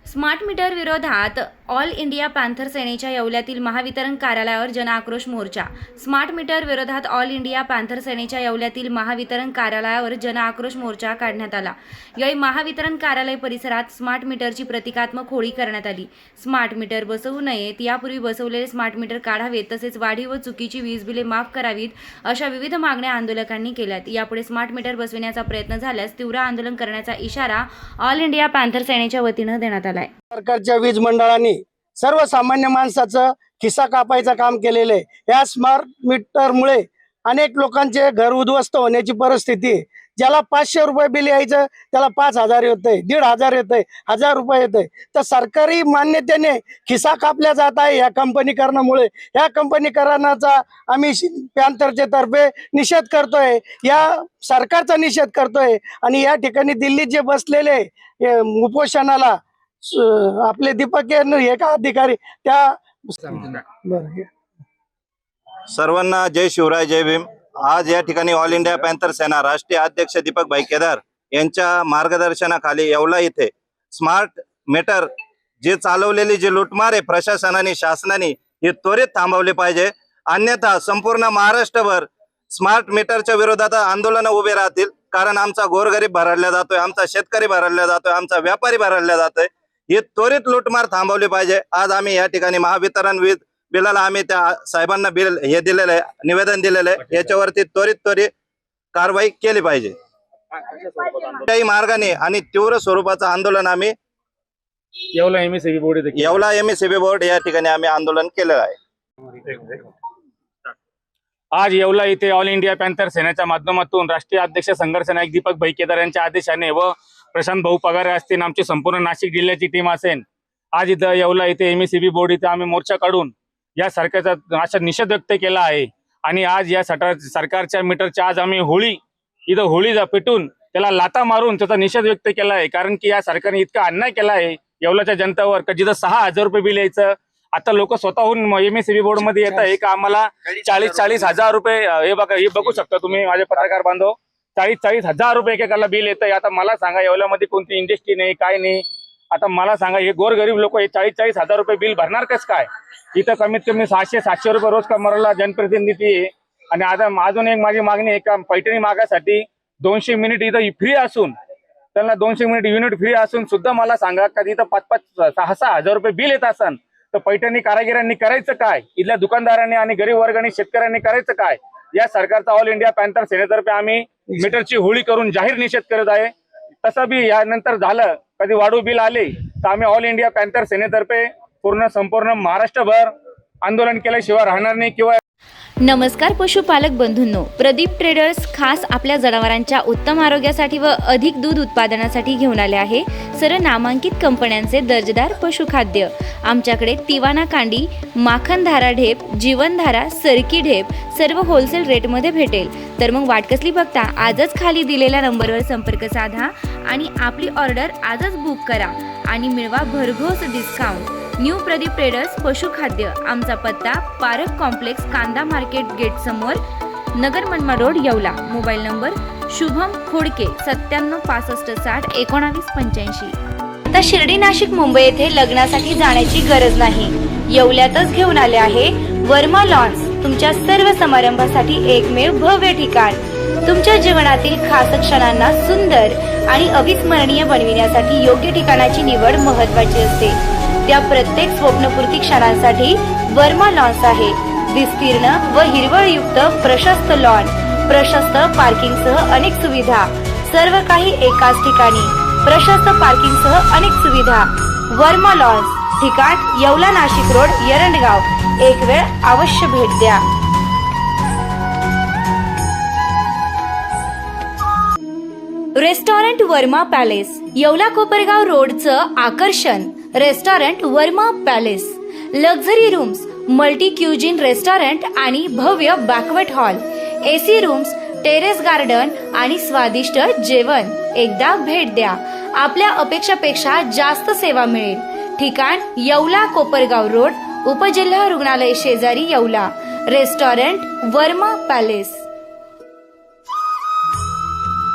Smart meter विरोधात all India panther सेनेच्या येवल्यातील महावितरण कार्यालयावर जनआक्रोश मोर्चा। स्मार्ट मीटर विरोधात ऑल इंडिया पॅन्थर सेनेच्या येवल्यातील महावितरण कार्यालयावर जनआक्रोश मोर्चा काढण्यात आला। यावेळी महावितरण कार्यालय परिसरात स्मार्ट मीटरची प्रतिकात्मक होळी करण्यात आली। स्मार्ट मीटर बसवू नयेत, यापूर्वी बसवलेले स्मार्ट मीटर काढावेत, तसेच वाढीव व चुकीची वीज बिले माफ करावीत, अशा विविध मागण्या आंदोलकांनी केल्यात। यापुढे स्मार्ट मीटर बसविण्याचा प्रयत्न झाल्यास तीव्र आंदोलन करण्याचा इशारा ऑल इंडिया पॅन्थर सेनेच्या वतीने देण्यात आला आहे। सरकारच्या वीज मंडळांनी सर्वसामान्य माणसाचं खिसा कापायचं काम केलेलं आहे। या स्मार्ट मीटरमुळे अनेक लोकांचे घर उद्ध्वस्त होण्याची परिस्थिती आहे। ज्याला 500 रुपये बिल यायचं त्याला 5000 येतंय, 1500 येतंय, 1000 रुपये येतंय। तर सरकारी मान्यतेने खिसा कापला जात आहे या कंपनीकरणामुळे। या कंपनीकरणाचा आम्ही पॅन्थरच्या तर्फे निषेध करतोय, या सरकारचा निषेध करतोय। आणि या ठिकाणी दिल्लीत जे बसलेले उपोषणाला आपले दीपक हे का अधिकारी त्या सर्वांना जय शिवराय, जय भीम। आज या ठिकाणी ऑल इंडिया पॅन्थर सेना राष्ट्रीय अध्यक्ष दीपक भाई केदार यांच्या मार्गदर्शनाखाली येवला इथे स्मार्ट मीटर जे चालवलेली जी लुटमार आहे प्रशासनाने शासनाने हे त्वरित थांबवले पाहिजे, अन्यथा संपूर्ण महाराष्ट्रभर स्मार्ट मीटरच्या विरोधात आंदोलन उभे राहतील। कारण आमचा गोरगरीब भरडला जातोय, आमचा शेतकरी भरडला जातोय, आमचा व्यापारी भरडला जातोय। हे त्वरित लुटमार थांबवली पाहिजे। आज आम्ही या ठिकाणी महावितरण वीज बिलाला आम्ही त्या साहेबांना बिल हे दिलेलं आहे, निवेदन दिलेलं आहे। याच्यावरती त्वरित कारवाई केली पाहिजे। काही मार्गाने आणि तीव्र स्वरूपाचं आंदोलन आम्ही येवला एमएससीबी बोर्ड या ठिकाणी आम्ही आंदोलन केलेलं आहे। आज येवला इथे ऑल इंडिया पॅन्थर सेनेच्या माध्यमातून राष्ट्रीय अध्यक्ष संघर्ष नायक दीपक भाई केदार यांच्या आदेशाने व प्रशांत भाऊ पगारे असतील, आमची संपूर्ण नाशिक जिल्ह्याची टीम असेल, आज इथं येवला इथे एमएससीबी बोर्ड इथे आम्ही मोर्चा काढून या सरकारचा असा निषेध व्यक्त केला आहे। आणि आज या सरकारच्या मीटरच्या आज आम्ही होळी पेटून त्याला लाता मारून त्याचा निषेध व्यक्त केला आहे। कारण की या सरकारने इतका अन्याय केला आहे येवल्याच्या जनतेवर का जिथं 6000 रुपये बिल यायचं, आता लोक स्वतःहून एमएससीबी बोर्ड मध्ये येत आहे का आम्हाला 40-40 हजार रुपये, हे बघा, हे बघू शकता तुम्ही माझे पत्रकार बांधव, 40-40 हजार रुपये एकेकाला बिल येत आहे। आता मला सांगा येवल्यामध्ये कोणती इंडस्ट्री नाही, काय नाही। आता मला सांगा हे गोरगरीब लोक हे 40-40 हजार रुपये बिल भरणार कस काय? इथं कमीत कमी 600-700 रुपये रोज कमवायला जनप्रतिनिधी आहे। आणि आता अजून एक माझी मागणी आहे का पैठणी मागासाठी 200 मिनिट इथं फ्री असून त्यांना 200 मिनिट युनिट फ्री असून सुद्धा मला सांगा का इथं 5-6 हजार रुपये बिल येत असन तर पैठणी कारागिरांनी करायचं काय? इथल्या दुकानदारांनी आणि गरीब वर्गाने शेतकऱ्यांनी करायचं काय? या सरकारचा ऑल इंडिया पॅन्थर सेनेतर्फे आम्ही मीटरची होळी करून जाहीर निषेध करत आहे। तसं बी यानंतर झालं कधी वाढू बिल आले तर आम्ही ऑल इंडिया पॅन्थर सेनेतर्फे संपूर्ण महाराष्ट्रभर आंदोलन केल्याशिवाय राहणार नाही। किंवा नमस्कार पशुपालक बंधूंनो, प्रदीप ट्रेडर्स खास आपल्या जनावरांच्या उत्तम आरोग्यासाठी व अधिक दूध उत्पादनासाठी घेऊन आले आहे सर्व नामांकित कंपन्यांचे दर्जेदार पशुखाद्य। आमच्याकडे तिवाना कांडी, माखनधारा ढेप, जीवनधारा, सरकी ढेप सर्व होलसेल रेटमध्ये भेटेल। तर मग वाट कसली बघता, आजच खाली दिलेल्या नंबरवर संपर्क साधा आणि आपली ऑर्डर आजच बुक करा आणि मिळवा भरघोस डिस्काउंट। न्यू प्रदीप ट्रेडर्स पशुखाद्य, आमचा पत्ता पारक कॉम्प्लेक्स, कांदा मार्केट गेट समोर, नगर मनमा road, Yeola. Mobile number Shubham Khodke 9765601985। आता शिर्डी, नाशिक, मुंबई येथे लग्नासाठी जाण्याची गरज नाही, येवल्यातच घेऊन आले आहे वर्मा लॉन्स, तुमच्या सर्व समारंभासाठी एकमेव भव्य ठिकाण। तुमच्या जीवनातील खास क्षणांना सुंदर आणि अविस्मरणीय बनविण्यासाठी योग्य ठिकाणाची निवड महत्त्वाची असते। त्या प्रत्येक स्वप्नपूर्ती क्षणांसाठी वर्मा लॉन्स आहे। विस्तीर्ण व हिरवळयुक्त प्रशस्त लॉन, प्रशस्त पार्किंगसह अनेक सुविधा, सर्व काही एकाच ठिकाणी, प्रशस्त पार्किंगसह अनेक सुविधा। वर्मा लॉन्स, ठिकाण येवला, नाशिक रोड, एरंडगाव। एक वेळ अवश्य भेट द्या। रेस्टॉरंट वर्मा पॅलेस, येवला कोपरगाव रोडचं आकर्षण restaurant Verma palace. Luxury rooms, multi cuisine restaurant आणि भव्य banquet hall, AC rooms, terrace garden आणि स्वादिष्ट जेवण। एकदा भेट द्या, आपल्या अपेक्षापेक्षा जास्त सेवा मिळेल। ठिकाण येवला कोपरगाव रोड, उपजिल्हा रुग्णालय शेजारी, येवला। Restaurant Verma palace.